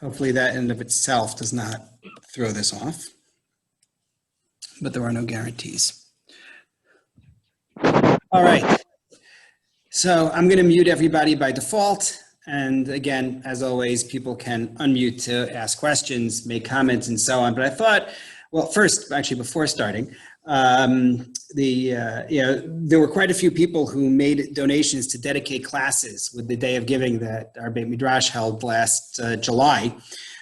Hopefully that in and of itself does not throw this off, but there are no guarantees. All right, so I'm going to mute everybody by default. And again, as always, people can unmute to ask questions, make comments, and so on. But I thought, well, first, actually, before starting, there were quite a few people who made donations to dedicate classes with the Day of Giving that our Beit Midrash held last July.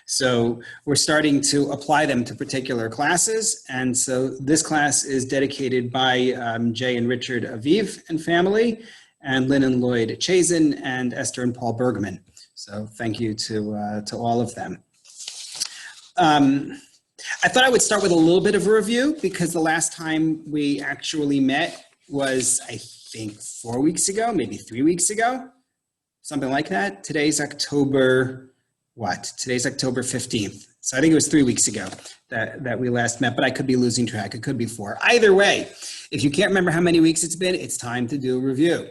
So we're starting to apply them to particular classes. And so this class is dedicated by Jay and Richard Aviv and family, and Lynn and Lloyd Chazen, and Esther and Paul Bergman. So thank you to all of them. I thought I would start with a little bit of a review because the last time we actually met was, I think, 4 weeks ago, maybe 3 weeks ago, something like that. Today's October, Today's October 15th. So I think it was 3 weeks ago that we last met, but I could be losing track. It could be 4. Either way, if you can't remember how many weeks it's been, it's time to do a review.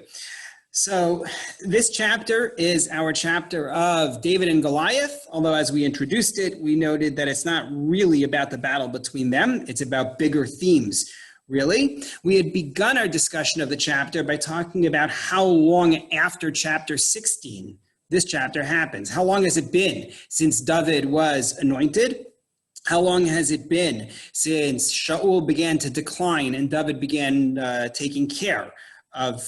So this chapter is our chapter of David and Goliath, although as we introduced it, we noted that it's not really about the battle between them. It's about bigger themes, really. We had begun our discussion of the chapter by talking about how long after chapter 16 this chapter happens. How long has it been since David was anointed? How long has it been since Shaul began to decline and David began taking care of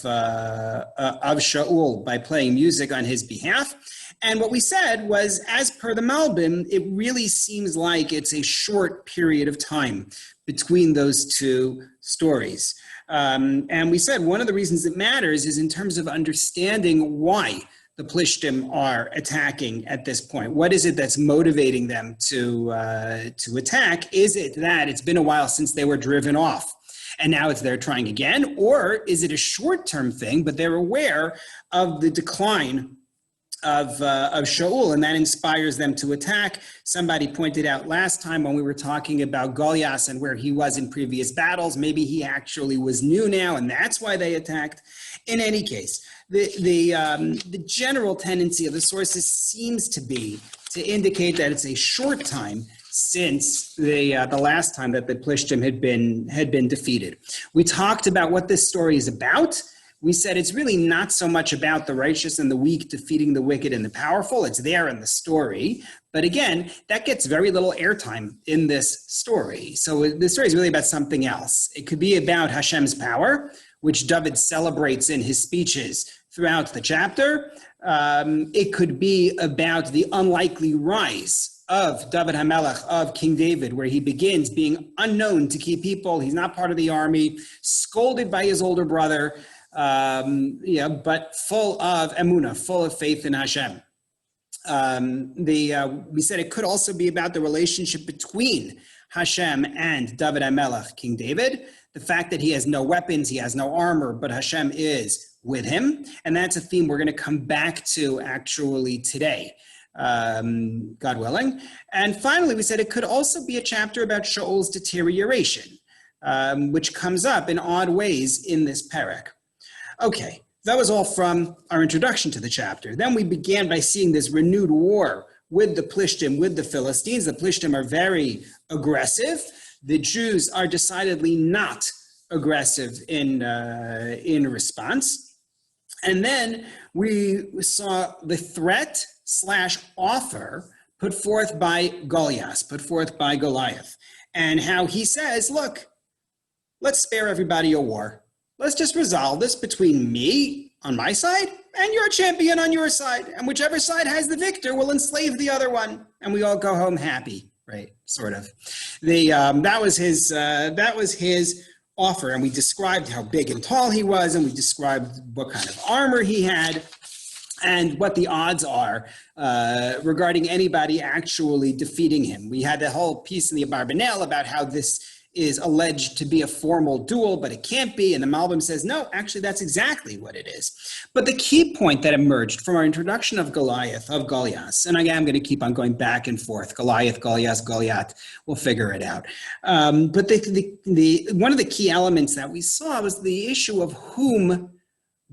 Shaul by playing music on his behalf? And what we said was, as per the Malbim, it really seems like it's a short period of time between those two stories. And we said one of the reasons it matters is in terms of understanding why the Plishtim are attacking at this point. What is it that's motivating them to attack? Is it that it's been a while since they were driven off and now they're trying again? Or is it a short-term thing, but they're aware of the decline of Shaul, and that inspires them to attack? Somebody pointed out last time when we were talking about Goliath and where he was in previous battles, maybe he actually was new now, and that's why they attacked. In any case, the general tendency of the sources seems to be to indicate that it's a short time since the last time that the Plishtim had been defeated. We talked about what this story is about. We said it's really not so much about the righteous and the weak defeating the wicked and the powerful. It's there in the story. But again, that gets very little airtime in this story. So the story is really about something else. It could be about Hashem's power, which David celebrates in his speeches throughout the chapter. It could be about the unlikely rise of David HaMelech, of King David, where he begins being unknown to key people. He's not part of the army, scolded by his older brother, but full of emunah, full of faith in Hashem. We said it could also be about the relationship between Hashem and David HaMelech, King David. The fact that he has no weapons, he has no armor, but Hashem is with him. And that's a theme we're going to come back to actually today, God willing. And finally, we said it could also be a chapter about Shaul's deterioration, which comes up in odd ways in this parak. Okay, that was all from our introduction to the chapter. Then we began by seeing this renewed war with the Plishtim, with the Philistines. The Plishtim are very aggressive. The Jews are decidedly not aggressive in response. And then we saw the threat / offer put forth by Goliath, and how he says, look, let's spare everybody a war. Let's just resolve this between me on my side and your champion on your side. And whichever side has the victor will enslave the other one. And we all go home happy, right? Sort of. That was his offer. And we described how big and tall he was. And we described what kind of armor he had and what the odds are regarding anybody actually defeating him. We had the whole piece in the Abarbanel about how this is alleged to be a formal duel, but it can't be. And the Malbim says, no, actually, that's exactly what it is. But the key point that emerged from our introduction of Goliath, and again, I'm going to keep on going back and forth, Goliath, we'll figure it out. But one of the key elements that we saw was the issue of whom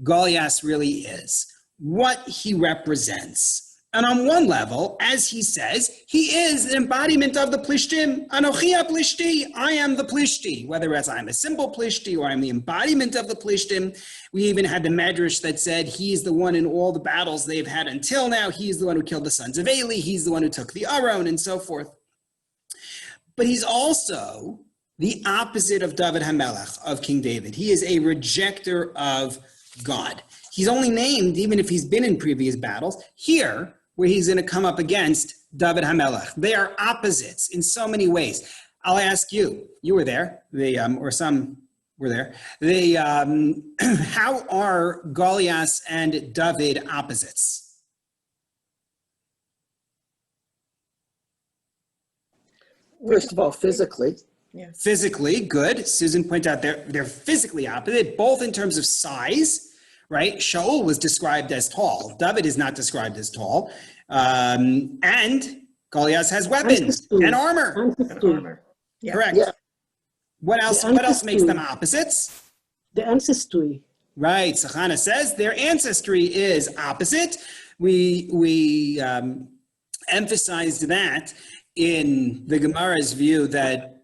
Goliath really is, what he represents. And on one level, as he says, he is an embodiment of the Plishtim. Anochi Plishti, I am the Plishti. Whether as I'm a simple Plishti or I'm the embodiment of the Plishtim. We even had the Midrash that said he's the one in all the battles they've had until now. He's the one who killed the sons of Eli. He's the one who took the Aron and so forth. But he's also the opposite of David HaMelech, of King David. He is a rejecter of God. He's only named, even if he's been in previous battles, here, where he's going to come up against David HaMelech. They are opposites in so many ways. I'll ask you, you were there, or some were there. How are Goliath and David opposites? First of all, physically. Yeah. Physically, good. Susan pointed out they're physically opposite, both in terms of size, right? Shaul was described as tall. David is not described as tall. And Goliath has weapons and armor. Yeah. Correct. Yeah. What else makes them opposites? The ancestry. Right. Sachana says their ancestry is opposite. We emphasized that in the Gemara's view that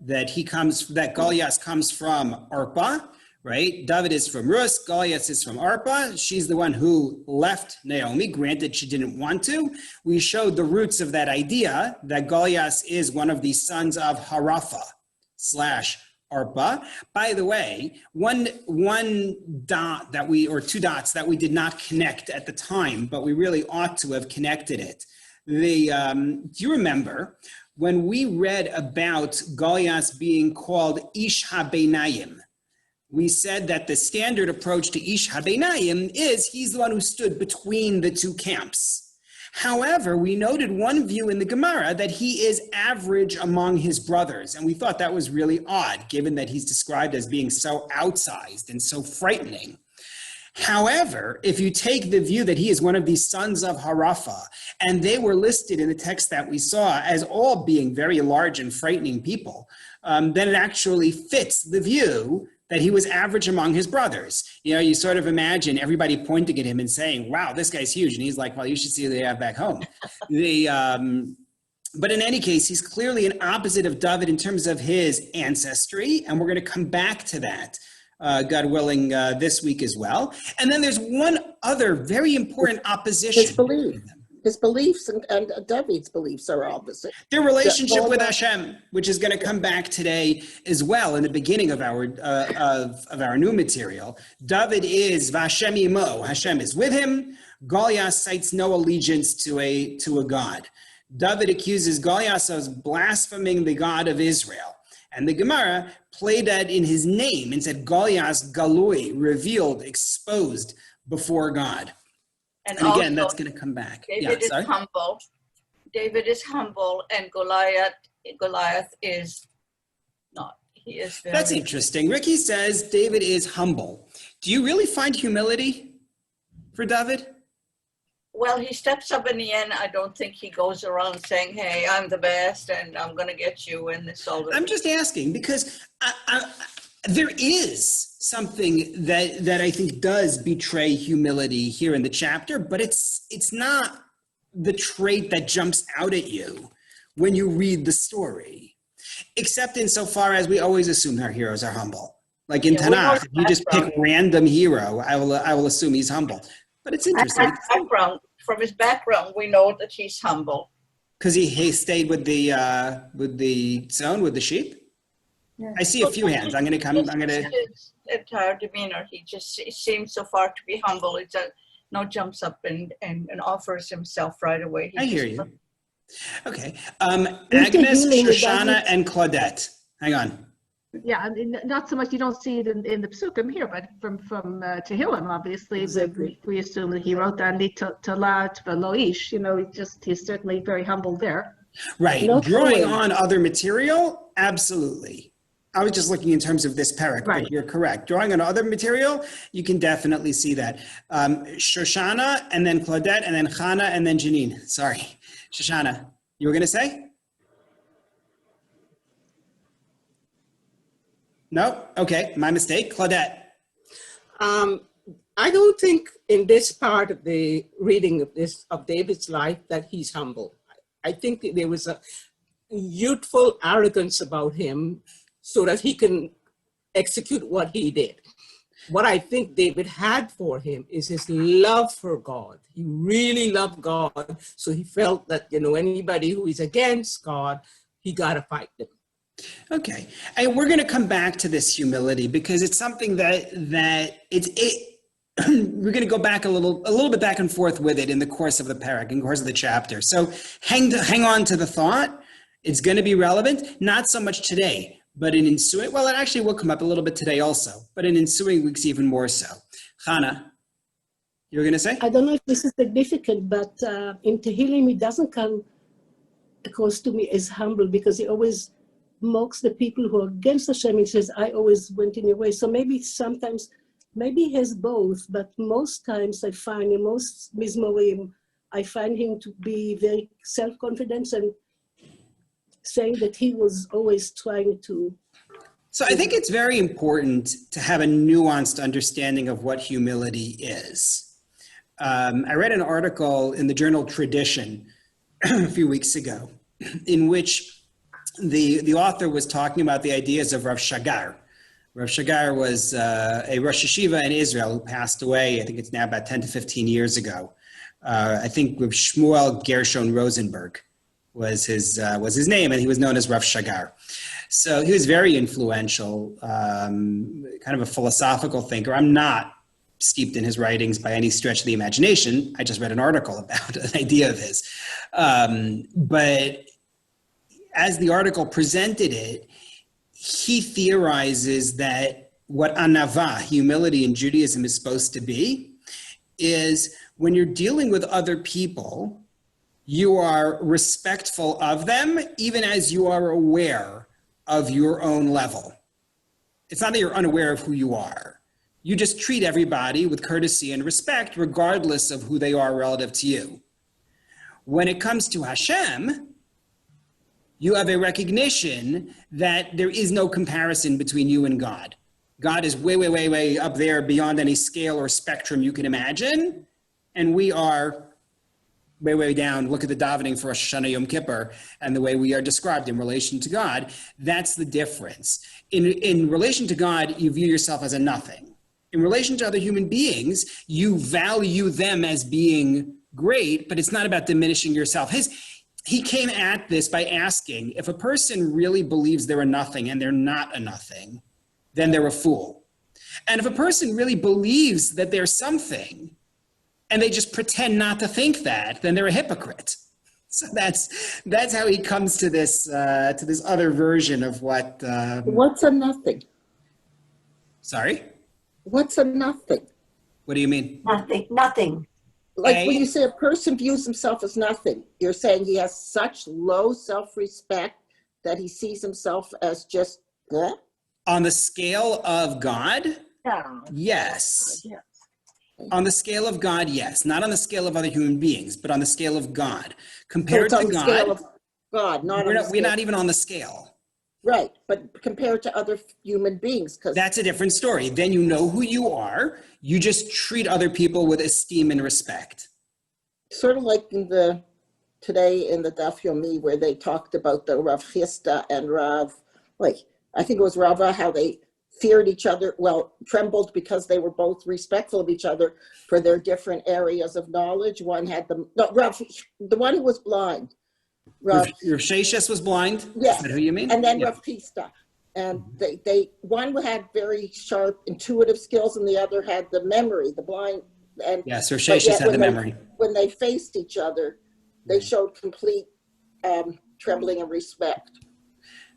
Goliath comes from Arpa, right? David is from Rus, Goliath is from Arpa. She's the one who left Naomi. Granted, she didn't want to. We showed the roots of that idea that Goliath is one of the sons of Harafa / Arpa. By the way, one dot that two dots that we did not connect at the time, but we really ought to have connected it. Do you remember when we read about Goliath being called Ish HaBeinayim? We said that the standard approach to Ish HaBeinayim is he's the one who stood between the two camps. However, we noted one view in the Gemara that he is average among his brothers, and we thought that was really odd, given that he's described as being so outsized and so frightening. However, if you take the view that he is one of these sons of Harafa, and they were listed in the text that we saw as all being very large and frightening people, then it actually fits the view that he was average among his brothers. You know, you sort of imagine everybody pointing at him and saying, wow, this guy's huge. And he's like, well, you should see what they have back home. But in any case, he's clearly an opposite of David in terms of his ancestry. And we're going to come back to that, God willing, this week as well. And then there's one other very important opposition. His beliefs and David's beliefs are opposite. Their relationship with Hashem, which is going to come back today as well in the beginning of our new material. David is Vashem Imo. Hashem is with him. Goliath cites no allegiance to a god. David accuses Goliath of blaspheming the God of Israel. And the Gemara played that in his name and said Goliath Galui, revealed, exposed before God. And again, also, that's going to come back. David is humble. David is humble, and Goliath is not. He is very... That's interesting. Ricky says David is humble. Do you really find humility for David? Well, he steps up in the end. I don't think he goes around saying, hey, I'm the best, and I'm going to get you in this all. I'm just asking because there is something that I think does betray humility here in the chapter, but it's not the trait that jumps out at you when you read the story, except insofar as we always assume our heroes are humble. Like in Tanakh, if you just pick random hero, I will assume he's humble. But it's interesting. From his background, we know that he's humble. Because he stayed with the zone, with the sheep? Yeah. I see a few hands. I'm going to... His entire demeanor, he just seems so far to be humble. It's no jumps up and offers himself right away. I hear you. Okay. Agnes, Shoshana, and Claudette. Hang on. Yeah, not so much. You don't see it in the Psukim here, but from Tehillim, obviously, we assume that he wrote down Talat Veloish. You know, he's certainly very humble there. Right. Drawing on other material, absolutely. I was just looking in terms of this parak, right. But you're correct. Drawing on other material, you can definitely see that. Shoshana, and then Claudette, and then Chana, and then Janine. Sorry. Shoshana, you were going to say? No? Okay, my mistake. Claudette. I I don't think in this part of the reading of David's life that he's humble. I think that there was a youthful arrogance about him so that he can execute what he did. What I think David had for him is his love for God. He really loved God. So he felt that, anybody who is against God, he got to fight them. Okay. And we're going to come back to this humility because it's something that we're going to go back a little bit back and forth with it in the course of the parak, in the course of the chapter. So hang on to the thought. It's going to be relevant, not so much today, but in ensuing, well, it actually will come up a little bit today also, but in ensuing weeks even more so. Chana, you were going to say? I don't know if this is significant, but in Tehillim, he doesn't come across to me as humble because he always mocks the people who are against Hashem. He says, I always went in your way. So maybe he has both, but most times I find in most Mizmorim, I find him to be very self-confident and saying that he was always trying to. So I think it's very important to have a nuanced understanding of what humility is. I read an article in the journal Tradition a few weeks ago in which the author was talking about the ideas of Rav Shagar. Rav Shagar was a Rosh Yeshiva in Israel who passed away, I think it's now about 10 to 15 years ago. I think Rav Shemuel Gershon Rosenberg was his name, and he was known as Rav Shagar. So he was very influential, kind of a philosophical thinker. I'm not steeped in his writings by any stretch of the imagination. I just read an article about an idea of his. But as the article presented it, he theorizes that what anava, humility in Judaism, is supposed to be is when you're dealing with other people, you are respectful of them, even as you are aware of your own level. It's not that you're unaware of who you are. You just treat everybody with courtesy and respect, regardless of who they are relative to you. When it comes to Hashem, you have a recognition that there is no comparison between you and God. God is way, way, way, way up there beyond any scale or spectrum you can imagine. And we are way, way down. Look at the davening for Rosh Hashanah Yom Kippur and the way we are described in relation to God. That's the difference. In relation to God, you view yourself as a nothing. In relation to other human beings, you value them as being great, but it's not about diminishing yourself. He came at this by asking, if a person really believes they're a nothing and they're not a nothing, then they're a fool. And if a person really believes that they're something and they just pretend not to think that, then they're a hypocrite. So that's how he comes to this other version of what. What's a nothing? Sorry? What's a nothing? What do you mean? Nothing. Like when you say a person views himself as nothing, you're saying he has such low self-respect that he sees himself as just bleh? On the scale of God? Yeah. Yes. Yeah. On the scale of God, yes. Not on the scale of other human beings, but on the scale of God. So Compared it's on to the God, scale of God, we're not even on the scale. Right, but compared to other human beings, because That's a different story. Then you know who you are. You just treat other people with esteem and respect. sort of like today in the Daf Yomi where they talked about the Rav Chisda and Rav, I think it was Rava, how they feared each other, trembled because they were both respectful of each other for their different areas of knowledge. One had the one who was blind. Rav Sheshes was blind? Yes. Is that who you mean? And then Yeah. Rav Chisda. And they one had very sharp intuitive skills and the other had the memory, the blind. And Yes, Rav Sheshes had the memory. When they faced each other, they showed complete trembling and respect.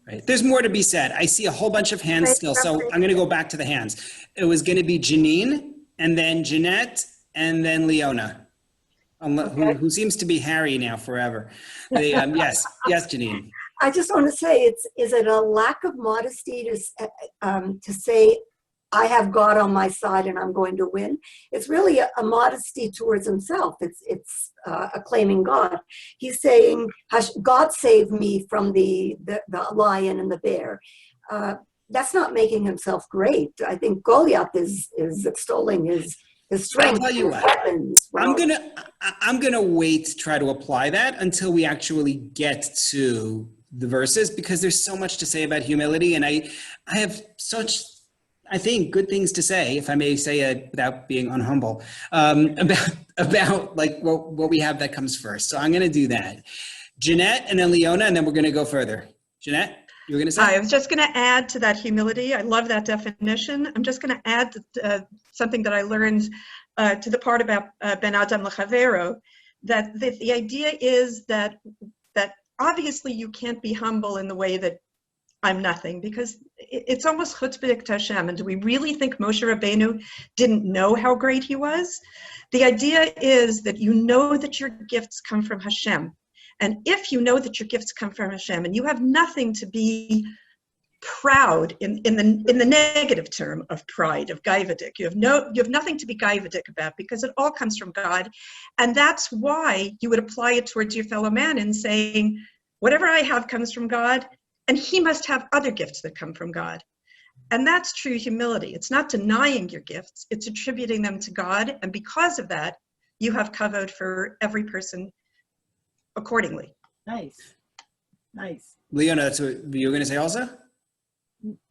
Right. There's more to be said. I see a whole bunch of hands still, so I'm going to go back to the hands. It was going to be Janine, and then Jeanette, and then Leona, who seems to be Harry now forever. Yes, Janine. I just want to say, is it a lack of modesty to say, I have God on my side and I'm going to win? It's really a modesty towards himself. It's acclaiming God. He's saying, God saved me from the lion and the bear. That's not making himself great. I think Goliath is extolling His strength, tell you his what. weapons. I'm gonna wait to try to apply that until we actually get to the verses, because there's so much to say about humility, and I have such, I think, good things to say, if I may say it without being unhumble, about like what we have that comes first. So I'm going to do that. Jeanette, and then Leona, and then we're going to go further. Jeanette, you were going to say? I was just going to add to that humility. I love that definition. I'm just going to add something that I learned to the part about Ben Adam L'Chavero, that the idea is that obviously you can't be humble in the way that I'm nothing, because it's almost chutzpah to Hashem. And do we really think Moshe Rabbeinu didn't know how great he was? The idea is that you know that your gifts come from Hashem. And if you know that your gifts come from Hashem and you have nothing to be proud in the negative term of pride, of gaivadik, you have nothing to be gaivadik about, because it all comes from God. And that's why you would apply it towards your fellow man in saying, whatever I have comes from God, and he must have other gifts that come from God. And that's true humility. It's not denying your gifts, it's attributing them to God. And because of that, you have kavod for every person accordingly. Nice. Leona, that's what you were going to say also?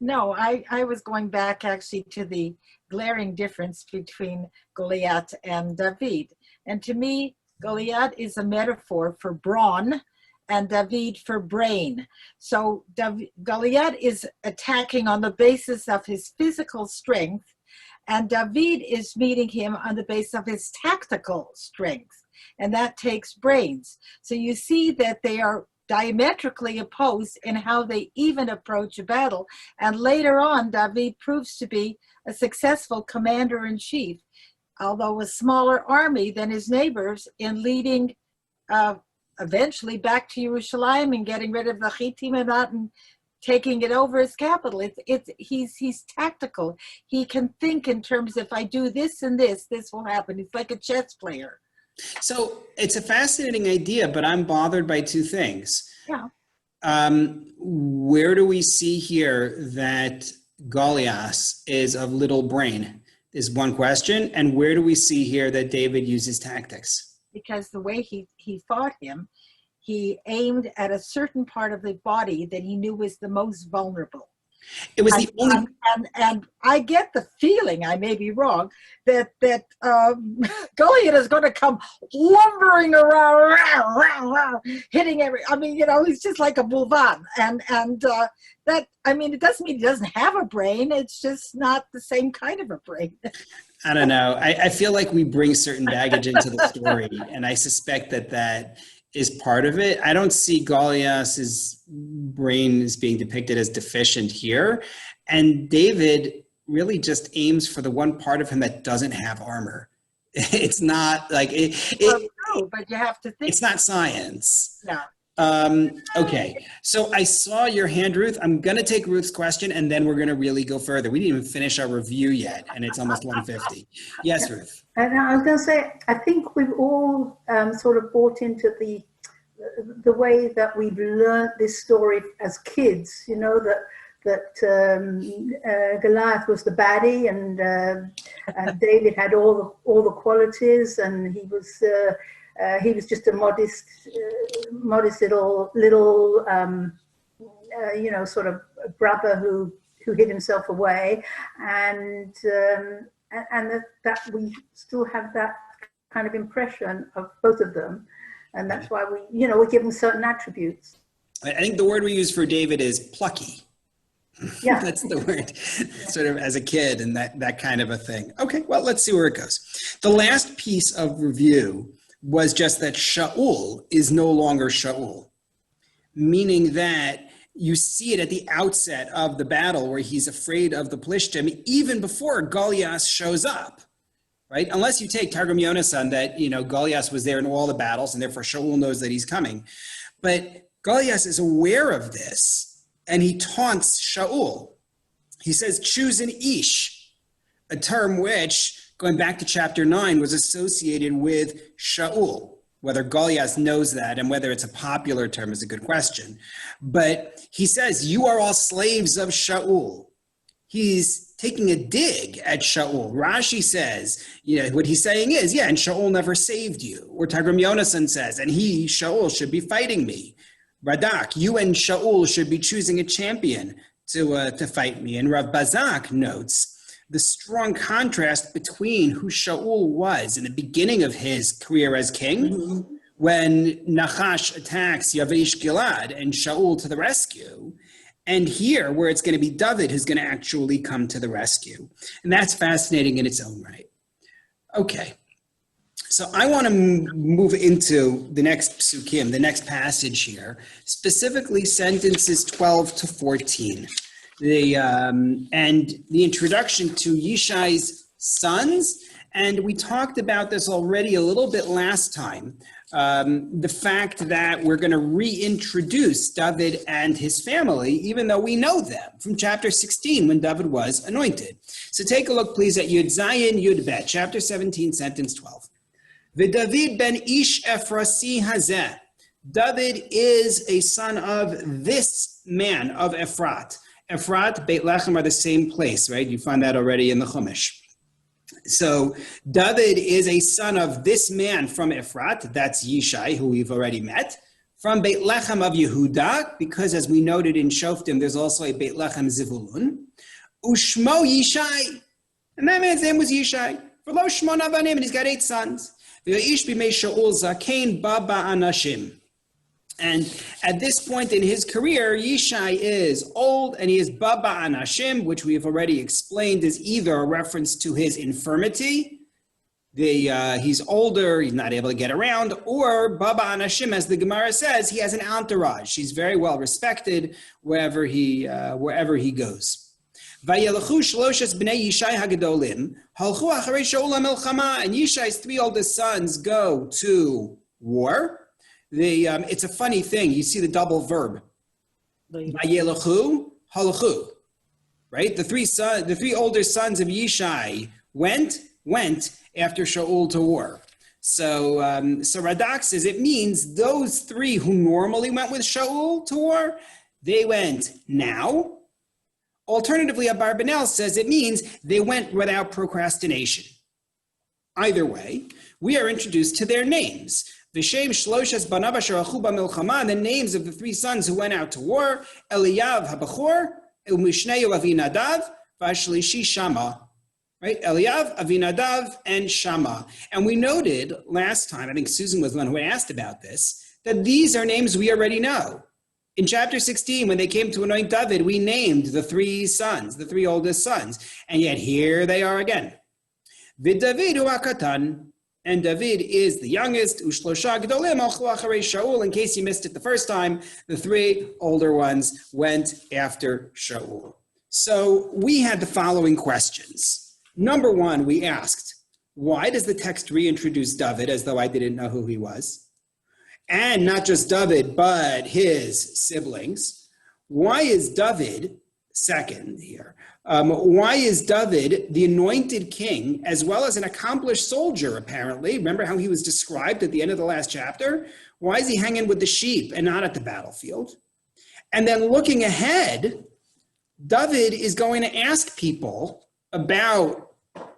No, I was going back actually to the glaring difference between Goliath and David. And to me, Goliath is a metaphor for brawn and David for brain. So Goliath is attacking on the basis of his physical strength, and David is meeting him on the basis of his tactical strength, and that takes brains. So you see that they are diametrically opposed in how they even approach a battle. And later on, David proves to be a successful commander-in-chief, although a smaller army than his neighbors, in leading eventually back to Yerushalayim and getting rid of the Chittim and taking it over as capital. He's tactical. He can think in terms, if I do this and this will happen. He's like a chess player. So it's a fascinating idea, but I'm bothered by two things. Yeah. Where do we see here that Goliath is of little brain is one question. And where do we see here that David uses tactics? Because the way he fought him, he aimed at a certain part of the body that he knew was the most vulnerable. It was the only... And I get the feeling, I may be wrong, that Goliath is going to come lumbering around, hitting he's just like a bulvan. And that, it doesn't mean he doesn't have a brain. It's just not the same kind of a brain. I don't know. I feel like we bring certain baggage into the story, and I suspect that is part of it. I don't see Goliath's brain as being depicted as deficient here. And David really just aims for the one part of him that doesn't have armor. It's not like no, but you have to think. It's not science. No. Okay, so I saw your hand, Ruth. I'm going to take Ruth's question, and then we're going to really go further. We didn't even finish our review yet, and it's almost 1:50. Yes, Ruth. And I was going to say, I think we've all sort of bought into the way that we've learned this story as kids. You know, that Goliath was the baddie, and David had all the qualities, and he was just a modest little sort of brother who hid himself away, and that we still have that kind of impression of both of them, and that's why we give them certain attributes. I think the word we use for David is plucky. Yeah. That's the word, sort of as a kid, and that kind of a thing. Okay, well, let's see where it goes. The last piece of review was just that Shaul is no longer Shaul, meaning that you see it at the outset of the battle where he's afraid of the Plishtim even before Goliath shows up, right? Unless you take Targum Yonasan that, Goliath was there in all the battles and therefore Shaul knows that he's coming. But Goliath is aware of this and he taunts Shaul. He says, choose an ish, a term which, going back to chapter 9, was associated with Shaul. Whether Goliath knows that and whether it's a popular term is a good question. But he says, you are all slaves of Shaul. he's taking a dig at Shaul. Rashi says, what he's saying is, and Shaul never saved you. Or Targum Yonasan says, and Shaul should be fighting me. Radak, you and Shaul should be choosing a champion to fight me. And Rav Bazak notes the strong contrast between who Shaul was in the beginning of his career as king, when Nachash attacks Yavesh Gilad and Shaul to the rescue, and here where it's going to be David who's going to actually come to the rescue. And that's fascinating in its own right. Okay, so I want to move into the next psukim, the next passage here, specifically sentences 12 to 14. And the introduction to Yishai's sons, and we talked about this already a little bit last time, the fact that we're going to reintroduce David and his family, even though we know them from chapter 16 when David was anointed. So take a look, please, at Yud Zayin Yud Bet, chapter 17, sentence 12. V'David ben Ish Ephrasi Hazeh. David is a son of this man of Ephrat. Ephrat, Beit Lechem are the same place, right? You find that already in the Chumash. So David is a son of this man from Ephrat, that's Yishai, who we've already met, from Beit Lechem of Yehuda, because as we noted in Shoftim, there's also a Beit Lechem Zivulun. Ushmo Yishai, and that man's name was Yishai. V'lo Shmo Navanim, and he's got 8 sons. V'yish b'mei Shaul zakein baba anashim. And at this point in his career, Yishai is old and he is Baba Anashim, which we have already explained is either a reference to his infirmity, he's older, he's not able to get around, or Baba Anashim, as the Gemara says, he has an entourage. He's very well respected wherever he goes. Vayelchu shloshes bnei Yishai hagedolim halchu acharei Shaul hamilchama, and Yishai's 3 oldest sons go to war. It's a funny thing. You see the double verb. Vayelchu, halchu, right? The 3 older sons of Yishai went after Shaul to war. So Radak says it means those 3 who normally went with Shaul to war, they went now. Alternatively, Abarbanel says it means they went without procrastination. Either way, we are introduced to their names. V'shem shloshes banav asher alchu b'milchama, the names of the 3 sons who went out to war: Eliyav habachor, u'mishneu Avinadav, v'ashlishi Shama. Right, Eliyav, Avinadav, and Shama. And we noted last time, I think Susan was the one who asked about this, that these are names we already know. In chapter 16, when they came to anoint David, we named the 3 sons, the 3 oldest sons, and yet here they are again. V'David hu hakatan. And David is the youngest. Ushlosha gedolim alchu acharei Shaul. In case you missed it the first time, the 3 older ones went after Shaul. So we had the following questions. Number 1, we asked, why does the text reintroduce David as though I didn't know who he was? And not just David, but his siblings. Why is David, second here, why is David the anointed king as well as an accomplished soldier, apparently? Remember how he was described at the end of the last chapter? Why is he hanging with the sheep and not at the battlefield? And then looking ahead, David is going to ask people about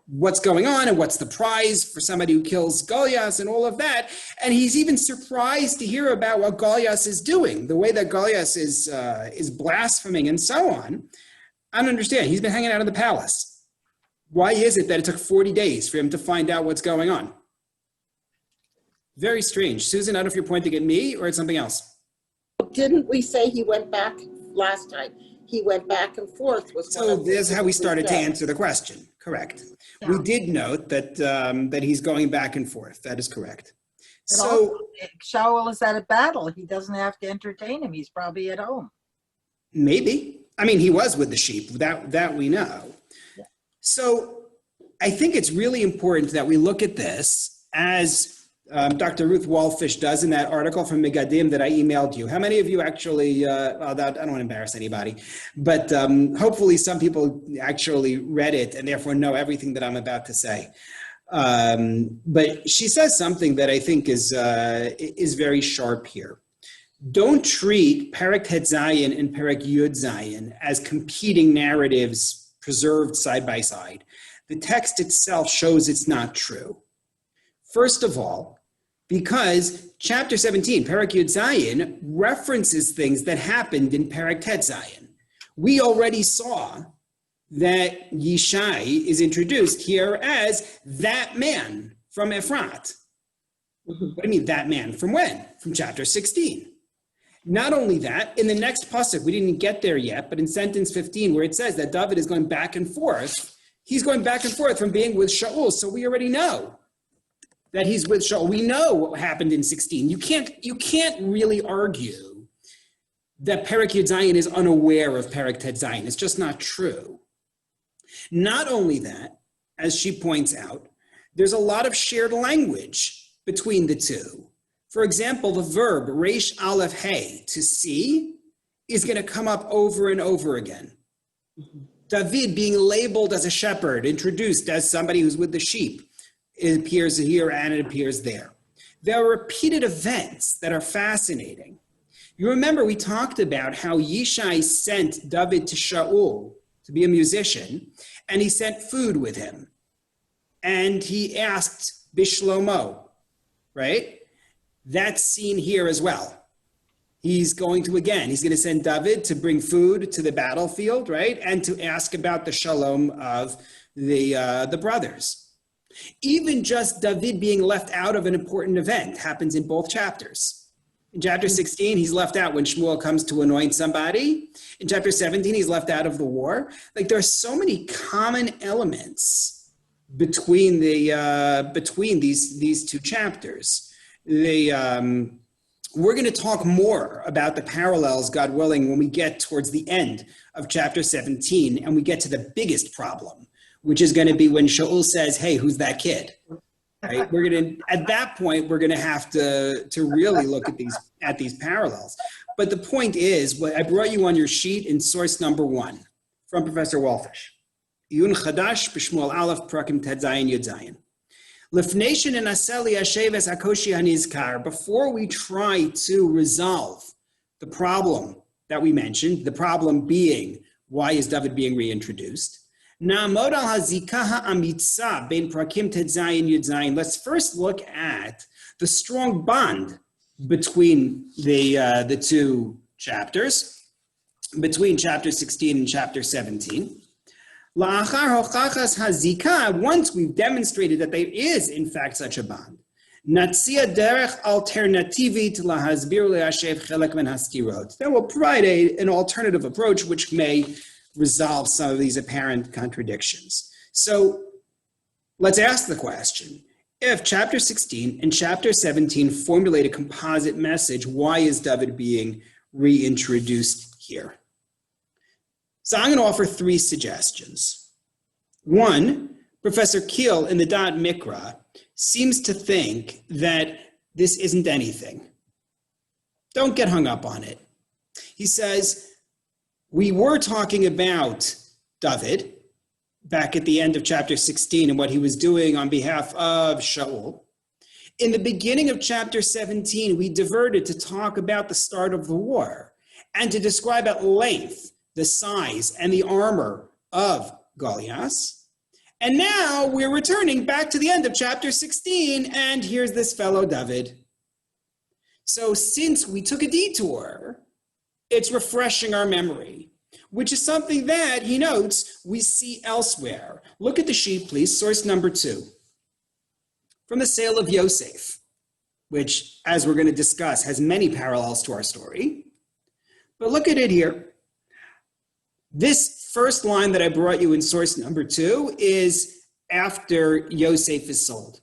what's going on and what's the prize for somebody who kills Goliath and all of that. And he's even surprised to hear about what Goliath is doing, the way that Goliath is blaspheming and so on. I don't understand. He's been hanging out in the palace. Why is it that it took 40 days for him to find out what's going on? Very strange. Susan, I don't know if you're pointing at me or at something else. Didn't we say he went back last time? He went back and forth. So that's how we started to answer the question. Correct. Yeah. We did note that that he's going back and forth. That is correct. But so Shaul is at a battle. He doesn't have to entertain him. He's probably at home. Maybe. I mean, he was with the sheep. That we know. Yeah. So I think it's really important that we look at this as Dr. Ruth Wallfish does in that article from Megadim that I emailed you. How many of you actually, I don't want to embarrass anybody, but hopefully some people actually read it and therefore know everything that I'm about to say. But she says something that I think is very sharp here. Don't treat Perek Het Zayin and Perek Yud Zayin as competing narratives preserved side by side, the text itself shows it's not true. First of all, because chapter 17, Perek Yud Zayin, references things that happened in Perek Tet Zayin. We already saw that Yishai is introduced here as that man from Ephrat. What do you mean, that man? From when? From chapter 16. Not only that, in the next pasuk, we didn't get there yet, but in sentence 15, where it says that David is going back and forth, he's going back and forth from being with Shaul, so we already know that he's with Shaul. We know what happened in 16. You can't really argue that Perek Yud Zayin is unaware of Perek Tet Zayin. It's just not true. Not only that, as she points out, there's a lot of shared language between the two. For example, the verb Reish Aleph Hey, to see, is going to come up over and over again. David being labeled as a shepherd, introduced as somebody who's with the sheep, it appears here and it appears there. There are repeated events that are fascinating. You remember we talked about how Yishai sent David to Shaul to be a musician, and he sent food with him. And he asked Bishlomo, right? That's seen here as well. He's going to send David to bring food to the battlefield, right? And to ask about the shalom of the brothers. Even just David being left out of an important event happens in both chapters. In chapter 16, he's left out when Shemuel comes to anoint somebody. In chapter 17, he's left out of the war. Like, there are so many common elements between these two chapters. We're going to talk more about the parallels, God willing, when we get towards the end of chapter 17 and we get to the biggest problem, which is going to be when Shaul says, "Hey, who's that kid?" Right? At that point, we're going to have to really look at these parallels. But the point is, what I brought you on your sheet in source number 1 from Professor Walfish. Iyun Chadash b'Shmuel Aleph Prakim Tet Zayin Yud Zayin. Before we try to resolve the problem that we mentioned, the problem being, why is David being reintroduced? Let's first look at the strong bond between the two chapters, between chapter 16 and chapter 17. Once we've demonstrated that there is, in fact, such a bond, then we'll provide an alternative approach which may resolve some of these apparent contradictions. So let's ask the question, if chapter 16 and chapter 17 formulate a composite message, why is David being reintroduced here? So I'm going to offer 3 suggestions. 1, Professor Kiel in the Da'at Mikra seems to think that this isn't anything. Don't get hung up on it. He says, we were talking about David back at the end of chapter 16 and what he was doing on behalf of Shaul. In the beginning of chapter 17, we diverted to talk about the start of the war and to describe at length the size and the armor of Goliath. And now we're returning back to the end of chapter 16, and here's this fellow David. So since we took a detour, it's refreshing our memory, which is something that, he notes, we see elsewhere. Look at the sheet, please, source number 2. From the sale of Yosef, which, as we're going to discuss, has many parallels to our story. But look at it here. This first line that I brought you in source number 2 is after Yosef is sold.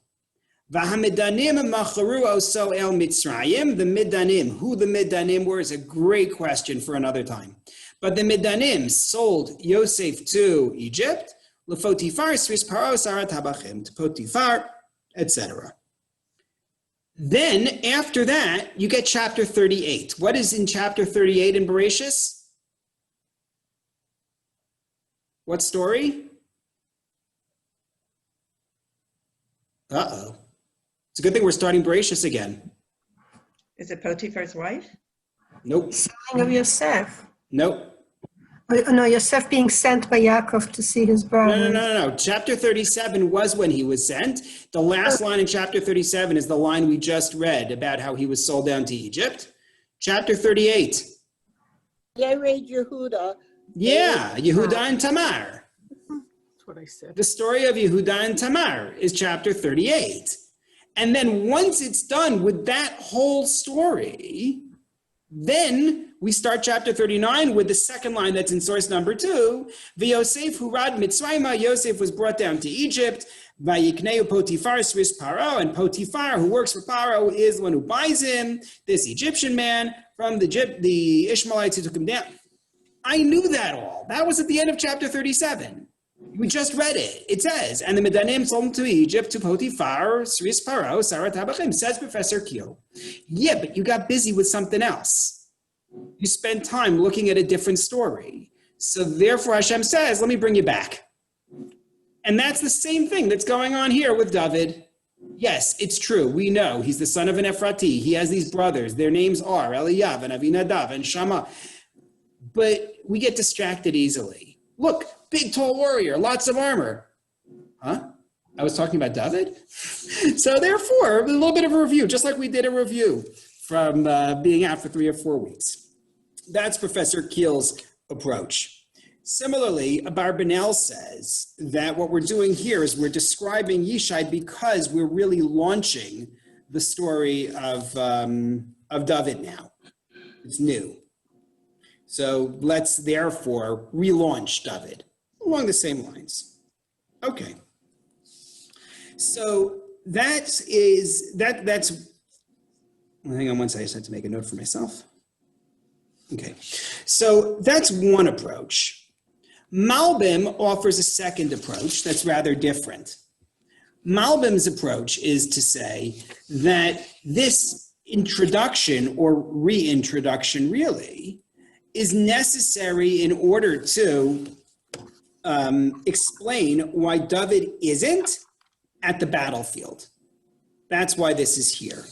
V'hamidanim macharu oso el Mitzrayim. The Midanim, who the Midanim were, is a great question for another time. But the Midanim sold Yosef to Egypt, lefotifar sris paro sarat habachim, to Potiphar, etc. Then after that, you get chapter 38. What is in chapter 38 in Bereshis? What story? Uh-oh. It's a good thing we're starting Bereshis again. Is it Potiphar's wife? Nope. Selling of Yosef. Nope. No, Yosef being sent by Yaakov to see his brothers. No. Chapter 37 was when he was sent. The last line in chapter 37 is the line we just read about how he was sold down to Egypt. Chapter 38. Yered Yehuda. Yeah, Yehuda and Tamar. That's what I said. The story of Yehuda and Tamar is chapter 38. And then once it's done with that whole story, then we start chapter 39 with the second line that's in source number 2. V'Yosef hurad Mitzrayma, Yosef was brought down to Egypt. Vayikneu Potifar Sris Paro, and Potifar, who works for Paro, is the one who buys him, this Egyptian man from the Ishmaelites who took him down. I knew that all. That was at the end of chapter 37. We just read it. It says, and the Medanim sold him to Egypt, to Potifar, Sris Paro, Sarat Habachim, says Professor Keel. Yeah, but you got busy with something else. You spent time looking at a different story. So therefore Hashem says, let me bring you back. And that's the same thing that's going on here with David. Yes, it's true. We know he's the son of an Ephrati. He has these brothers. Their names are Eliyav and Avinadav and Shammah. But we get distracted easily. Look, big, tall warrior, lots of armor. Huh? I was talking about David? So therefore, a little bit of a review, just like we did a review from being out for 3 or 4 weeks. That's Professor Keel's approach. Similarly, Abarbanel says that what we're doing here is we're describing Yishai because we're really launching the story of David now. It's new. So let's therefore relaunch David along the same lines. Okay. So that's, hang on one second, I just had to make a note for myself. Okay, so that's one approach. Malbim offers a second approach that's rather different. Malbim's approach is to say that this introduction or reintroduction really is necessary in order to explain why David isn't at the battlefield. That's why this is here.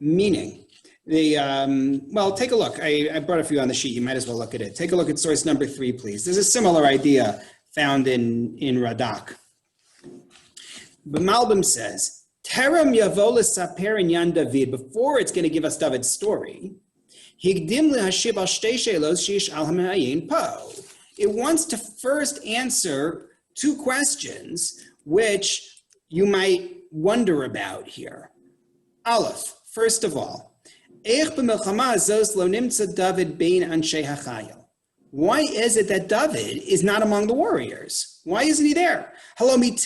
Meaning, well, take a look. I brought a few on the sheet. You might as well look at it. Take a look at source number 3, please. There's a similar idea found in Radak. But Malbim says, Terem yavo l'saper inyan David, before it's going to give us David's story, higdim lehashib al shtei shelos sheyish'al ha'me'ayin po. It wants to first answer 2 questions which you might wonder about here. Aleph, first of all, why is it that David is not among the warriors? Why isn't he there? It's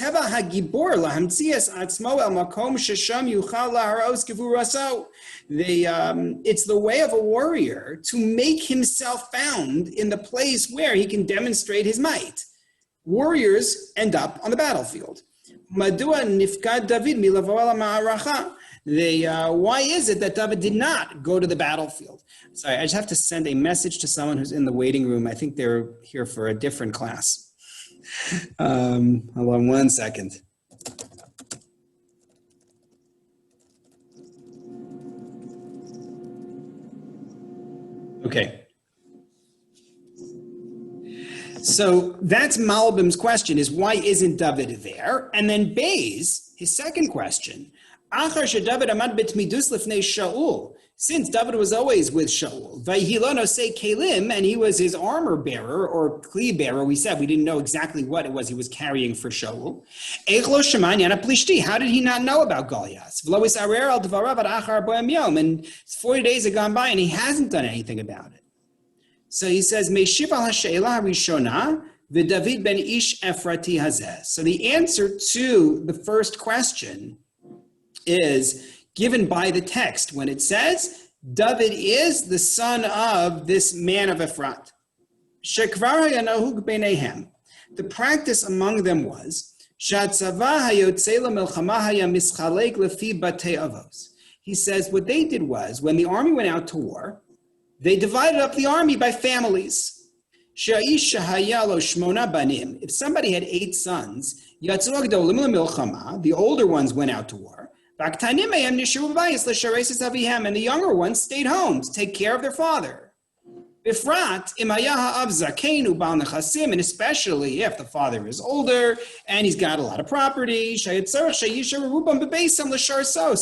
the way of a warrior to make himself found in the place where he can demonstrate his might. Warriors end up on the battlefield. Why is it that David did not go to the battlefield? Sorry, I just have to send a message to someone who's in the waiting room. I think they're here for a different class. Hold on one second. Okay. So that's Malbim's question, is why isn't David there? And then Bay's, his second question, since David was always with Shaul, and he was his armor bearer or kli bearer, we said we didn't know exactly what it was he was carrying for Shaul. How did he not know about Goliath? And 40 days have gone by and he hasn't done anything about it. So he says, Meshiv al ha'she'ela harishona v'David ben ish Ephrati hazeh. So the answer to the first question is given by the text when it says, David is the son of this man of Ephrat. Shekvar hayanahug beinehem. The practice among them was, Shatzava hayotze lemelchama haya mischalek lefi batei avos. He says what they did was, when the army went out to war, they divided up the army by families. If somebody had 8 sons, the older ones went out to war, and the younger ones stayed home to take care of their father. Bifrat, imayaha av zakenu bal nechasim, and especially if the father is older and he's got a lot of property, so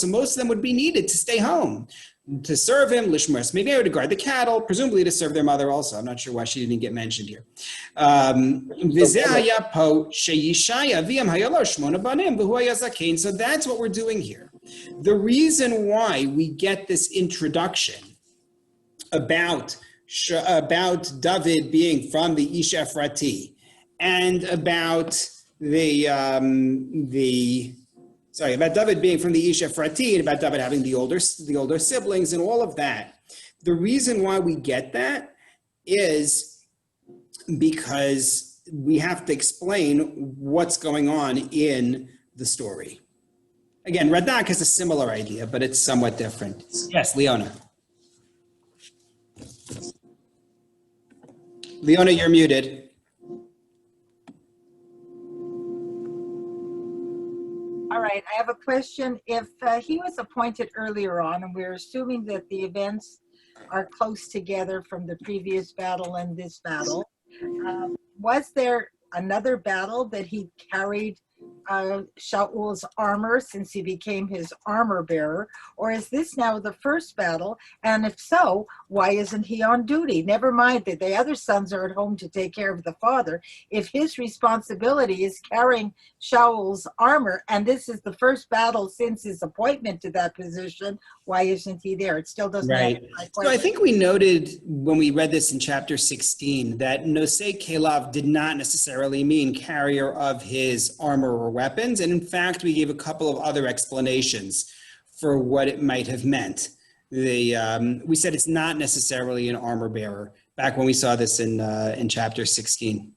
most of them would be needed to stay home, to serve him, lishmar smigeu, to guard the cattle, presumably to serve their mother also. I'm not sure why she didn't get mentioned here. So that's what we're doing here. The reason why we get this introduction about David being from the Ish Ephrati and about about David being from the Ish Ephrati and about David having the older siblings and all of that. The reason why we get that is because we have to explain what's going on in the story. Again, Radak has a similar idea, but it's somewhat different. Yes, Leona. Leona, you're muted. All right, I have a question. If he was appointed earlier on, and we're assuming that the events are close together from the previous battle and this battle, was there another battle that he carried Shaul's armor since he became his armor bearer, or is this now the first battle? And if so, why isn't he on duty? Never mind that the other sons are at home to take care of the father. If his responsibility is carrying Shaul's armor, and this is the first battle since his appointment to that position, why isn't he there? It still doesn't right. So I think we noted when we read this in chapter 16 that Nosei Kelav did not necessarily mean carrier of his armor or weapons. And in fact, we gave a couple of other explanations for what it might have meant. We said it's not necessarily an armor bearer back when we saw this in chapter 16.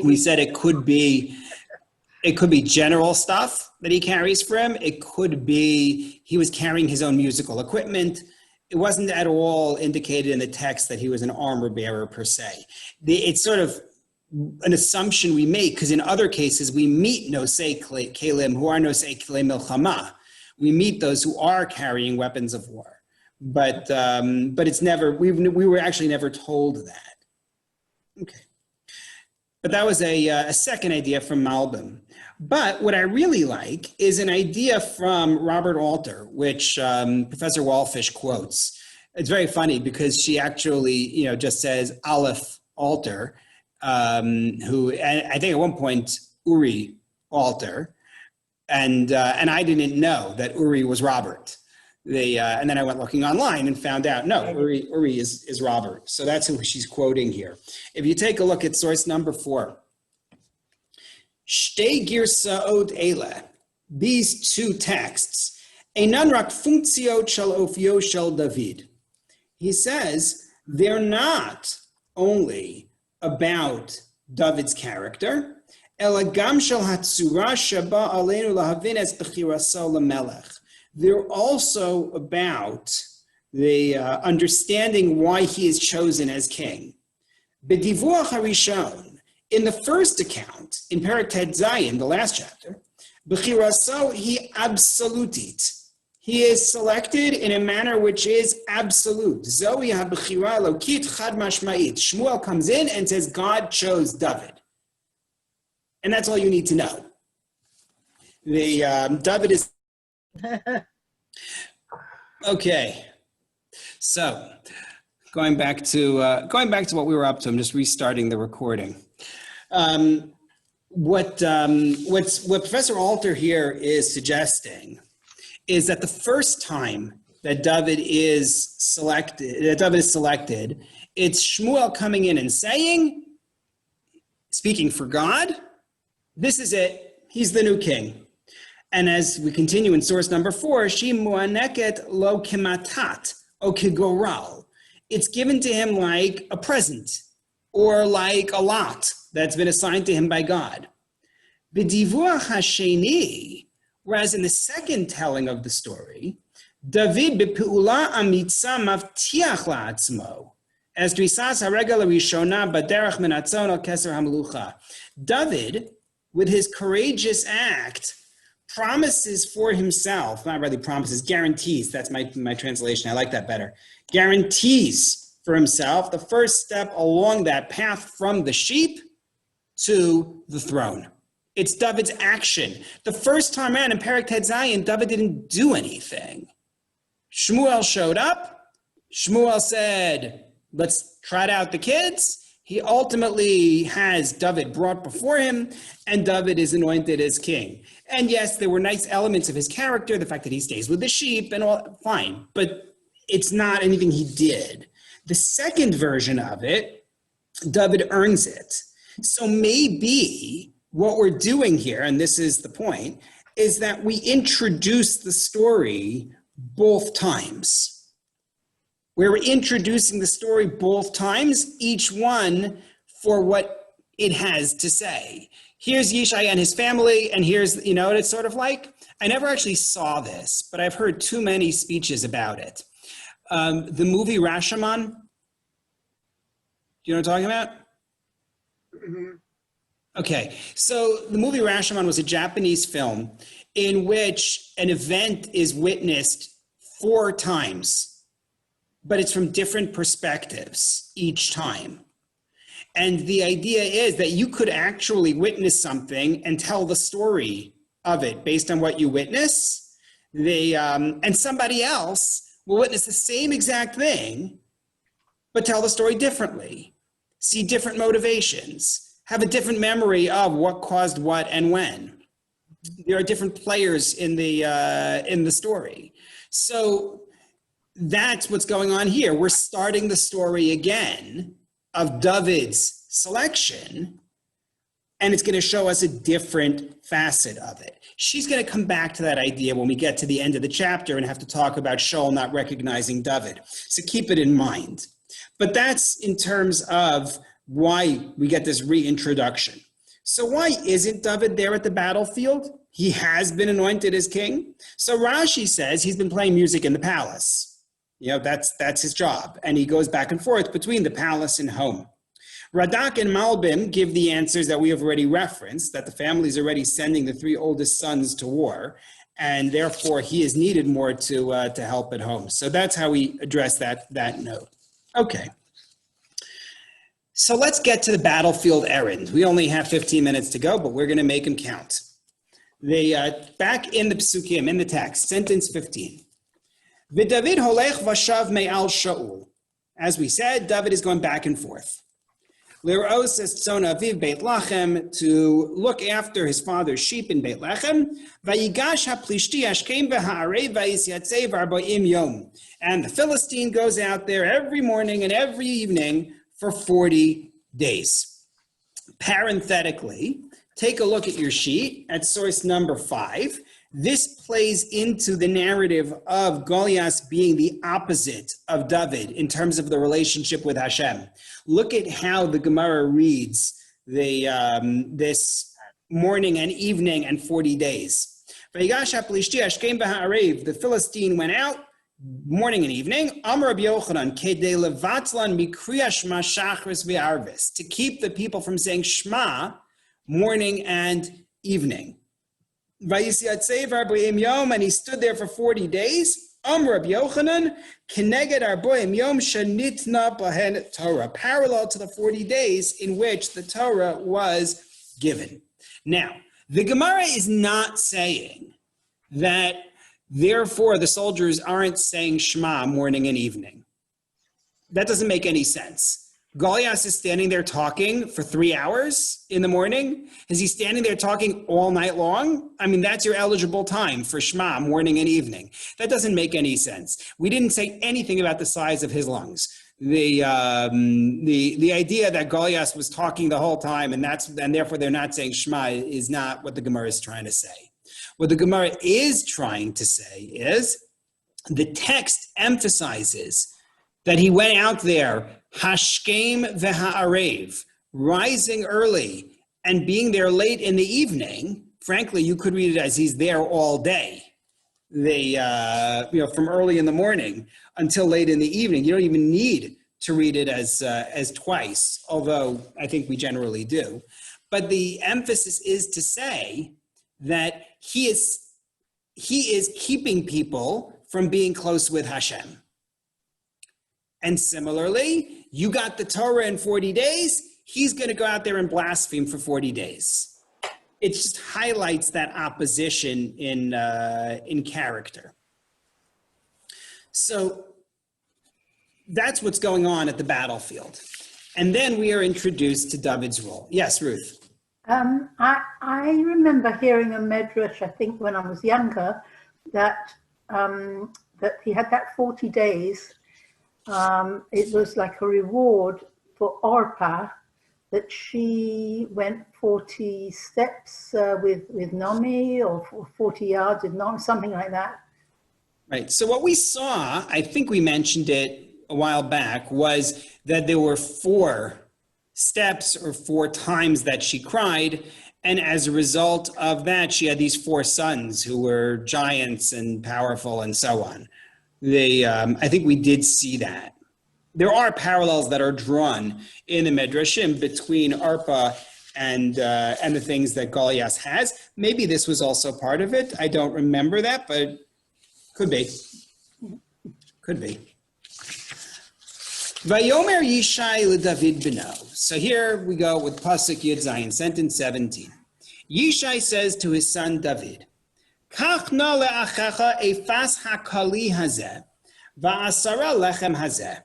We said it could be general stuff that he carries for him. It could be he was carrying his own musical equipment. It wasn't at all indicated in the text that he was an armor bearer per se. It's sort of an assumption we make because in other cases we meet nosei kelim who are nosei kelim milchama. We meet those who are carrying weapons of war, but it's never. We were actually never told that. Okay, but that was a second idea from Malbim. But what I really like is an idea from Robert Alter, which Professor Wallfish quotes. It's very funny because she actually, just says Aleph Alter, who I think at one point Uri Alter, and I didn't know that Uri was Robert. And then I went looking online and found out, no, Uri is Robert. So that's who she's quoting here. If you take a look at source number 4, Shtei Girsa'ot Ele, these two texts, Einan rak funktziot shel ofio shel David. He says they're not only about David's character, ela gam shel hatzura sheba aleinu lahavin es bechiraso lemelech. They're also about the understanding why he is chosen as king. B'divuach harishon, in the first account, in Perek Tet Zayin, the last chapter, b'chiraso he absolutit. He is selected in a manner which is absolute. Zoe ha-b'chira lokit chad mashma'it. Shemuel comes in and says, God chose David. And that's all you need to know. David is... Okay. So, going back to what we were up to, I'm just restarting the recording. What Professor Alter here is suggesting is that the first time that David is selected, it's Shemuel coming in and saying, speaking for God, this is it, he's the new king. And as we continue in source number 4, Shi muaneket lo kematat o kigoral. It's given to him like a present or like a lot that's been assigned to him by God. B'divuach hasheni, whereas in the second telling of the story, David b'pe'ula amitza mavtiach la'atzmo, as drisas haregel harishona b'derech min hatzon al keser hamelucha. David, with his courageous act, promises for himself, not really promises, guarantees, that's my translation, I like that better, guarantees for himself, the first step along that path from the sheep to the throne. It's David's action. The first time around in Perek Tet Zayin, David didn't do anything. Shemuel showed up. Shemuel said, let's trot out the kids. He ultimately has David brought before him, and David is anointed as king. And yes, there were nice elements of his character, the fact that he stays with the sheep and all, fine, but it's not anything he did. The second version of it, David earns it. So maybe what we're doing here, and this is the point, is that we introduce the story both times. We're introducing the story both times, each one for what it has to say. Here's Yishai and his family, and here's, you know what it's sort of like? I never actually saw this, but I've heard too many speeches about it. The movie Rashomon, do you know what I'm talking about? Mhm. Okay, so the movie Rashomon was a Japanese film in which an event is witnessed 4 times, but it's from different perspectives each time. And the idea is that you could actually witness something and tell the story of it based on what you witness. And somebody else will witness the same exact thing, but tell the story differently, see different motivations, have a different memory of what caused what and when. There are different players in the story. So that's what's going on here. We're starting the story again of David's selection, and it's going to show us a different facet of it. She's going to come back to that idea when we get to the end of the chapter and have to talk about Shaul not recognizing David. So keep it in mind. But that's in terms of why we get this reintroduction. So why isn't David there at the battlefield? He has been anointed as king. So Rashi says he's been playing music in the palace. You know, that's his job. And he goes back and forth between the palace and home. Radak and Malbim give the answers that we have already referenced, that the family is already sending the 3 oldest sons to war, and therefore he is needed more to help at home. So that's how we address that note. Okay. So let's get to the battlefield errand. We only have 15 minutes to go, but we're going to make them count. Back in the Psukim, in the text, sentence 15. V'David holech vashav me'al Shaul. As we said, David is going back and forth. L'ros es tzon aviv Beit Lachem, to look after his father's sheep in Beit Lachem. Vayigash haplishti ashkem v'ha'arei vayisyatzei v'arboim yom. And the Philistine goes out there every morning and every evening for 40 days. Parenthetically, take a look at your sheet at source number 5. This plays into the narrative of Goliath being the opposite of David in terms of the relationship with Hashem. Look at how the Gemara reads this morning and evening and 40 days. The Philistine went out morning and evening. Amar Rabbi Yochanan, kedei levatlan mikriya shma shachris ve'arvis, to keep the people from saying Shema morning and evening. And he stood there for 40 days. Amar Rabbi Yochanan, keneged arboim yom shenitna bahen Torah, parallel to the 40 days in which the Torah was given. Now, the Gemara is not saying that therefore the soldiers aren't saying Shema morning and evening. That doesn't make any sense. Goliath is standing there talking for 3 hours in the morning. Is he standing there talking all night long? I mean, that's your eligible time for Shema, morning and evening. That doesn't make any sense. We didn't say anything about the size of his lungs. The idea that Goliath was talking the whole time and therefore they're not saying Shema is not what the Gemara is trying to say. What the Gemara is trying to say is the text emphasizes that he went out there hashkem v'ha'arev, rising early and being there late in the evening. Frankly, you could read it as he's there all day. From early in the morning until late in the evening. You don't even need to read it as twice, although I think we generally do. But the emphasis is to say that he is keeping people from being close with Hashem. And similarly, you got the Torah in 40 days, he's going to go out there and blaspheme for 40 days. It just highlights that opposition in character. So that's what's going on at the battlefield. And then we are introduced to David's role. Yes, Ruth. I remember hearing a Midrash, I think when I was younger, that that he had that 40 days. It was like a reward for Orpah, that she went 40 steps with Nomi, or 40 yards with Nomi, something like that. Right. So what we saw, I think we mentioned it a while back, was that there were 4 steps or 4 times that she cried. And as a result of that, she had these 4 sons who were giants and powerful and so on. I think we did see that. There are parallels that are drawn in the Midrashim between Arpa and the things that Goliath has. Maybe this was also part of it. I don't remember that, but could be. Could be. Vayomer Yishai LeDavid beno. So here we go with Pasuk Yud Zayin, sentence 17. Yishai says to his son David, Kach na le'achecha efas hakali hazeh, va'asara lechem hazeh.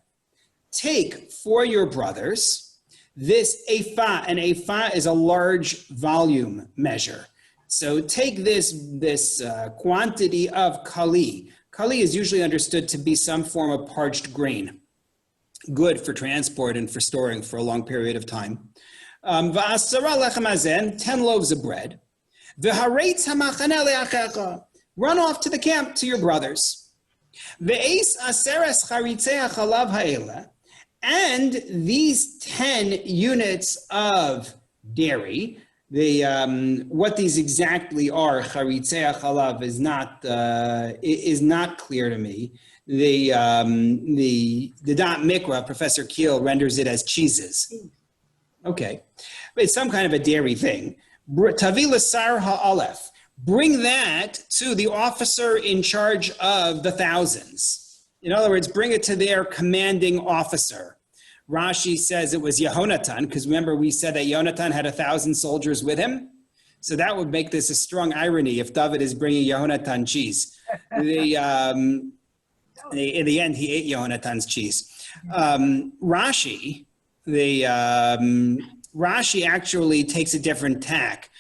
Take for your brothers this ephah, and ephah is a large volume measure. So take this quantity of kali. Kali is usually understood to be some form of parched grain, good for transport and for storing for a long period of time. Va'asara lechem hazen, 10 loaves of bread. V'haretz hamachane le'achecha, run off to the camp to your brothers. Ve'es aseres charitzei hachalav ha'ela, and these 10 units of dairy, what these exactly are, charitzei hachalav, is not clear to me. The Dot Mikra, Professor Keel, renders it as cheeses. Okay, it's some kind of a dairy thing. Tavi l'sar ha'alef, bring that to the officer in charge of the thousands. In other words, bring it to their commanding officer. Rashi says it was Yehonatan, because remember we said that Yonatan had 1,000 soldiers with him. So that would make this a strong irony if David is bringing Yehonatan cheese. In the end, he ate Yonatan's cheese. Rashi actually takes a different tack.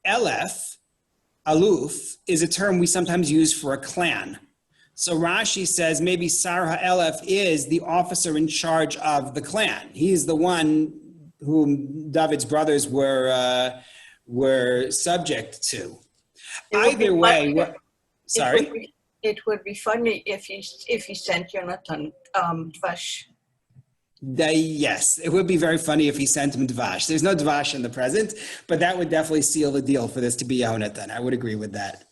Elef, aluf, is a term we sometimes use for a clan. So Rashi says maybe Sar HaElef is the officer in charge of the clan. He's the one whom David's brothers were subject to. Either way, sorry? It would be funny if he sent Jonathan dvash. Yes, it would be very funny if he sent him dvash. There's no dvash in the present, but that would definitely seal the deal for this to be Yonatan. I would agree with that.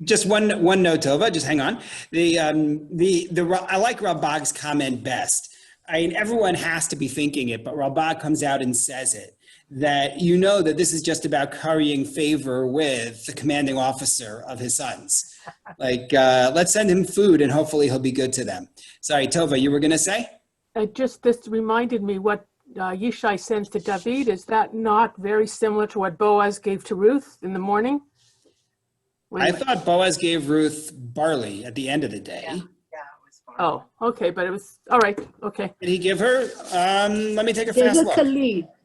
Just one note, Tova. Just hang on. I like Rabbi's comment best. I mean, everyone has to be thinking it, but Rabbi comes out and says it. That you know that this is just about currying favor with the commanding officer of his sons. Like, let's send him food and hopefully he'll be good to them. Sorry, Tova, you were going to say? This reminded me what Yishai sends to David. Is that not very similar to what Boaz gave to Ruth in the morning? I thought Boaz gave Ruth barley at the end of the day. Yeah, it was barley. Oh, okay, but it was, all right, okay. Did he give her? Let me take a fast look.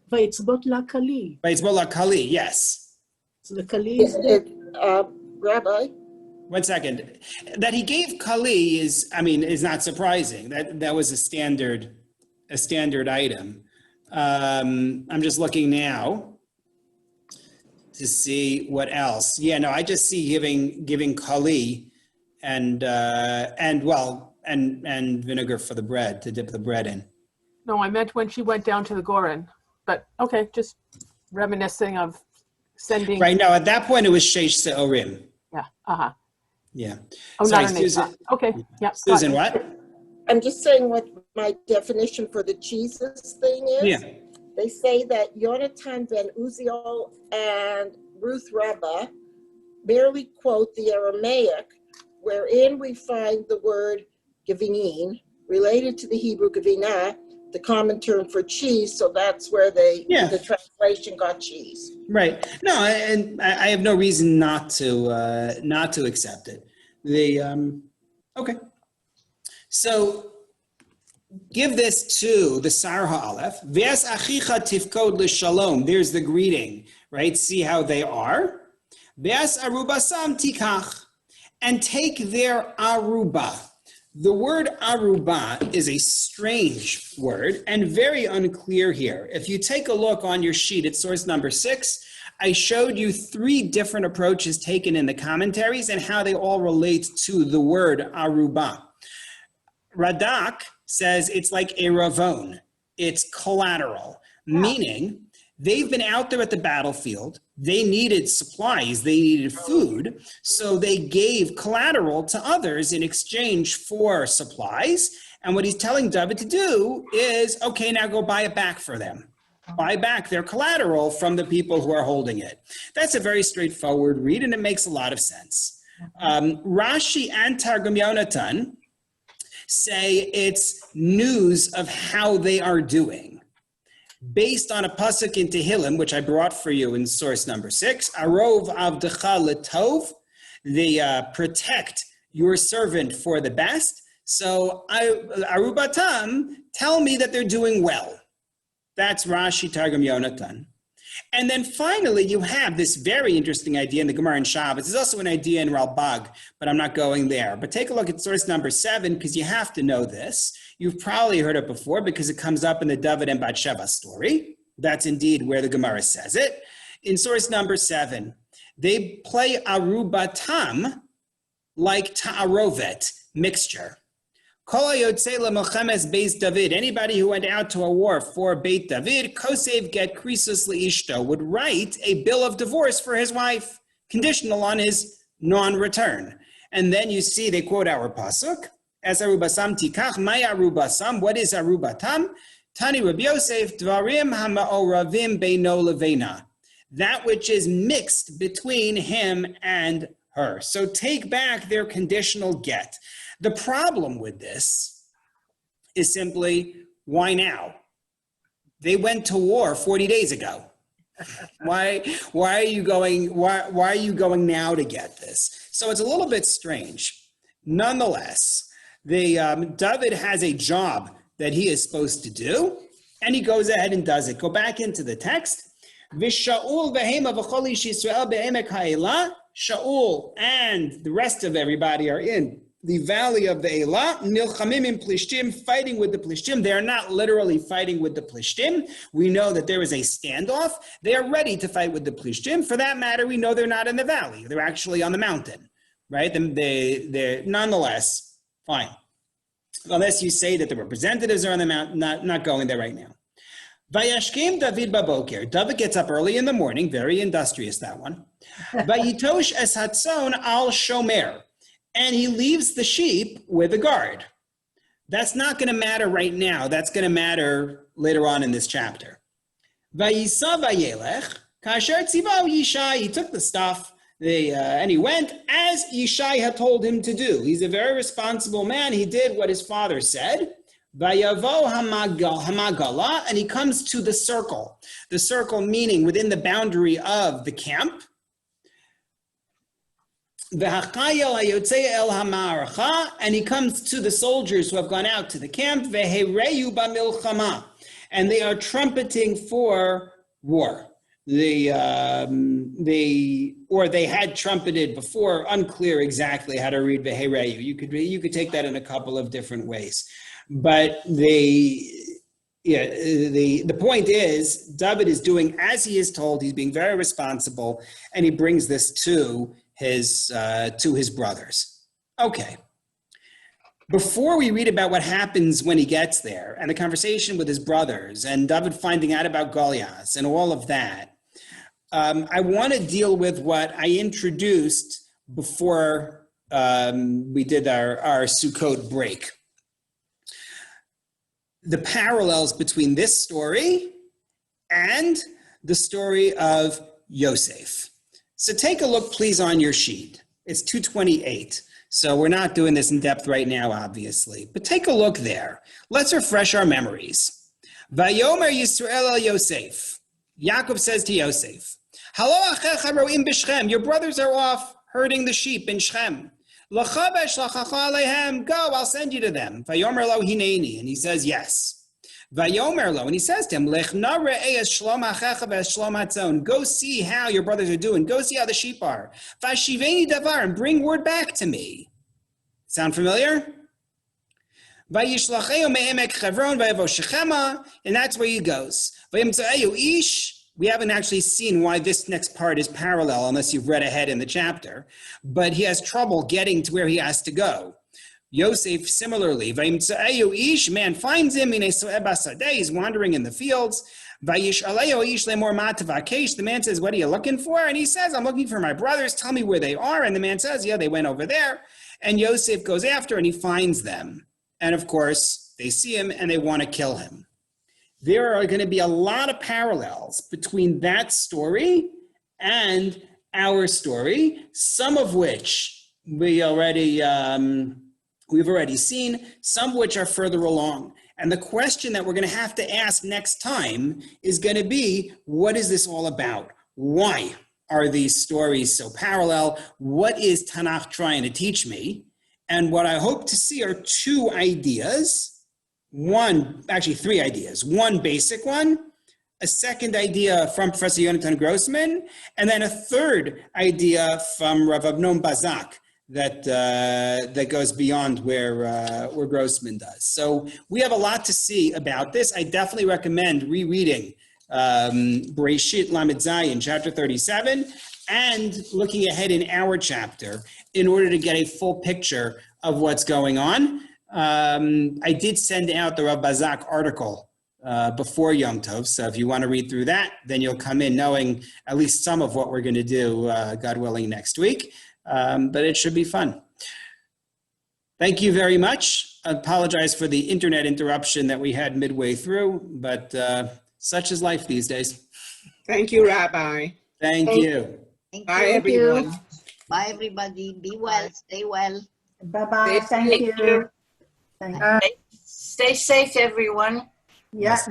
Vaitzbot la kali. Vaitzbot la kali, yes. So the kali is dead. Rabbi? 1 second. That he gave kali is not surprising. That was a standard item. I'm just looking now to see what else. Yeah, no, I just see giving kali and vinegar for the bread to dip the bread in. No, I meant when she went down to the Goren. But okay, just reminiscing of sending. Right, no, at that point it was Sheish Se'orim. Yeah, uh-huh. Yeah. Oh, sorry, not an Susan. Okay, yeah. Susan, what? I'm just saying what my definition for the cheeses thing is. Yeah. They say that Yonatan ben Uziel and Ruth Rabbah merely quote the Aramaic, wherein we find the word gavinin, related to the Hebrew gavina, the common term for cheese. So that's where the translation got cheese. Right. No, and I have no reason not to accept it. Okay. So give this to the Sar Ha'alef. V'es achicha tifkod l'shalom. There's the greeting, right? See how they are. V'es arubasam tikach. And take their aruba. The word aruba is a strange word and very unclear here. If you take a look on your sheet at source number 6, I showed you 3 different approaches taken in the commentaries and how they all relate to the word aruba. Radak says it's like a ravon. It's collateral, meaning they've been out there at the battlefield. They needed supplies, they needed food, so they gave collateral to others in exchange for supplies. And what he's telling David to do is, okay, now go buy it back for them. Buy back their collateral from the people who are holding it. That's a very straightforward read, and it makes a lot of sense. Rashi and Targum Yonatan say it's news of how they are doing. Based on a pasuk in Tehillim, which I brought for you in source number 6, Arov avdecha letov, they protect your servant for the best. So Arubatam, tell me that they're doing well. That's Rashi Targum Yonatan. And then finally, you have this very interesting idea in the Gemara and Shabbos. There's also an idea in Ralbag, but I'm not going there. But take a look at source number 7, because you have to know this. You've probably heard it before because it comes up in the David and Bathsheba story. That's indeed where the Gemara says it. In source number 7, they play arubatam like ta'arovet, mixture. Anybody who went out to a war for Beit David, kosev get krisus leishto, would write a bill of divorce for his wife, conditional on his non-return. And then you see they quote our pasuk, as arubasam tikach, my arubasam, what is arubatam? Tani Rabbi Yosef, dvarim hama'oravim beino levena, that which is mixed between him and her. So take back their conditional get. The problem with this is simply, why now? They went to war 40 days ago. Why are you going now to get this? So it's a little bit strange. Nonetheless, David has a job that he is supposed to do, and he goes ahead and does it. Go back into the text. V'Shaul v'hema v'chol ish Yisrael be'emek ha'elah. Shaul and the rest of everybody are in the valley of the Elah, nilchamim in Plishtim, fighting with the Plishtim. They are not literally fighting with the Plishtim. We know that there is a standoff. They are ready to fight with the Plishtim. For that matter, we know they're not in the valley. They're actually on the mountain, right? They're nonetheless, fine. Unless you say that the representatives are on the mountain, not going there right now. Vayashkim David baboker. David gets up early in the morning, very industrious, that one. Vayitosh es hatzon al shomer. And he leaves the sheep with a guard. That's not going to matter right now. That's going to matter later on in this chapter. Vayisa vayelech, kasher tzivav Yishai. He took the stuff and he went as Yishai had told him to do. He's a very responsible man. He did what his father said. Vayavo hamagala, and he comes to the circle. The circle meaning within the boundary of the camp. And he comes to the soldiers who have gone out to the camp, and they are trumpeting for war. They had trumpeted before, unclear exactly how to read vehereyu. You could take that in a couple of different ways. But the point is, David is doing as he is told. He's being very responsible, and he brings this to his brothers. Okay. Before we read about what happens when he gets there and the conversation with his brothers and David finding out about Goliath and all of that, I want to deal with what I introduced before we did our Sukkot break. The parallels between this story and the story of Yosef. So take a look, please, on your sheet. It's 228. So we're not doing this in depth right now, obviously, but take a look there. Let's refresh our memories. Vayomer Yisrael el Yosef. Yaakov says to Yosef, Halo achecha ro'im b'Shechem. Your brothers are off herding the sheep in Shechem. L'chavesh l'chacha alehem. Go, I'll send you to them. Vayomer lo hineini. And he says, yes. Vayomer lo. And he says to him, Lech na re'eh es shlom achecha ve'es shlom hatzon. Go see how your brothers are doing. Go see how the sheep are. Vashiveni davar. And bring word back to me. Sound familiar? Vayishlacheu me'emek Chevron vayavo Shechema. And that's where he goes. Vayimtzaeu ish. We haven't actually seen why this next part is parallel unless you've read ahead in the chapter, but he has trouble getting to where he has to go. Yosef, similarly, man finds him, he's wandering in the fields. The man says, what are you looking for? And he says, I'm looking for my brothers, tell me where they are. And the man says, yeah, they went over there. And Yosef goes after and he finds them. And of course, they see him and they want to kill him. There are going to be a lot of parallels between that story and our story, some of which we've already seen, some of which are further along. And the question that we're going to have to ask next time is going to be, what is this all about? Why are these stories so parallel? What is Tanakh trying to teach me? And what I hope to see are two ideas. Three ideas. One basic one, a second idea from Professor Yonatan Grossman, and then a third idea from Rav Avnon Bazak that goes beyond where Grossman does. So we have a lot to see about this. I definitely recommend rereading Bereshit Lamed Zayin, chapter 37, and looking ahead in our chapter in order to get a full picture of what's going on. I did send out the Rav Bazak article before Yom Tov, so if you want to read through that, then you'll come in knowing at least some of what we're going to do, God willing, next week. But it should be fun. Thank you very much. I apologize for the internet interruption that we had midway through, but such is life these days. Thank you, Rabbi. Thank you. Bye, everyone. Bye, everybody. Be well. Stay well. Bye-bye. Thank you. Stay safe, everyone. Yes.